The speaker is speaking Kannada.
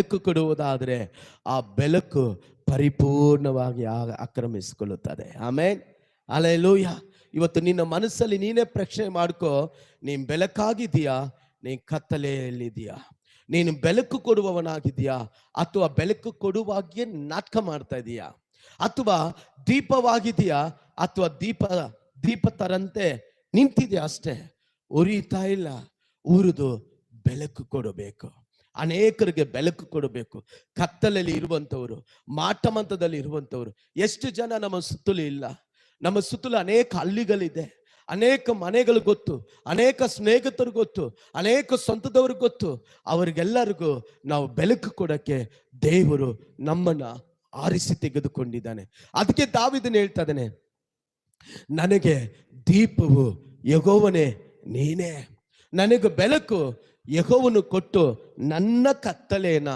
ಬೆಳಕು ಕೊಡುವುದಾದರೆ ಆ ಬೆಳಕು ಪರಿಪೂರ್ಣವಾಗಿ ಆಕ್ರಮಿಸಿಕೊಳ್ಳುತ್ತದೆ. ಆಮೆನ್. ಹಲ್ಲೆಲೂಯ. ಇವತ್ತು ನಿನ್ನ ಮನಸ್ಸಲ್ಲಿ ನೀನೇ ಪ್ರಶ್ನೆ ಮಾಡ್ಕೋ, ನೀನು ಬೆಳಕಾಗಿದೆಯಾ, ನೀನು ಕತ್ತಲೆಯಲ್ಲಿದೆಯಾ? ನೀನು ಬೆಳಕು ಕೊಡುವವನಾಗಿದೆಯಾ, ಅಥವಾ ಬೆಳಕು ಕೊಡುವಾಗೆ ನಾಟಕ ಮಾಡ್ತಾ ಇದೀಯಾ? ಅಥವಾ ದೀಪವಾಗಿದೆಯಾ, ಅಥವಾ ದೀಪ ತರಂತೆ ನಿಂತಿದೆಯಾ ಅಷ್ಟೇ, ಉರಿತಾ ಇಲ್ಲ? ಉರಿದು ಬೆಳಕು ಕೊಡಬೇಕು, ಅನೇಕರಿಗೆ ಬೆಳಕು ಕೊಡಬೇಕು. ಕತ್ತಲಲ್ಲಿ ಇರುವಂಥವ್ರು, ಮಾಟಮಂತದಲ್ಲಿ ಇರುವಂಥವ್ರು ಎಷ್ಟು ಜನ ನಮ್ಮ ಸುತ್ತಲೂ ಇಲ್ಲ? ನಮ್ಮ ಸುತ್ತಲೂ ಅನೇಕ ಹಳ್ಳಿಗಳಿದೆ, ಅನೇಕ ಮನೆಗಳು ಗೊತ್ತು, ಅನೇಕ ಸ್ನೇಹಿತರು ಗೊತ್ತು, ಅನೇಕ ಸ್ವಂತದವರು ಗೊತ್ತು. ಅವರಿಗೆಲ್ಲರಿಗೂ ನಾವು ಬೆಳಕು ಕೊಡಕ್ಕೆ ದೇವರು ನಮ್ಮನ್ನ ಆರಿಸಿ ತೆಗೆದುಕೊಂಡಿದ್ದಾನೆ. ಅದಕ್ಕೆ ದಾವೀದನು ಹೇಳ್ತಾ ಇದ್ದಾನೆ, ನನಗೆ ದೀಪವು ಯೆಹೋವನೇ ನೀನೇ, ನನಗೆ ಬೆಳಕು ಯೆಹೋವನು ಕೊಟ್ಟು ನನ್ನ ಕತ್ತಲೆಯನ್ನ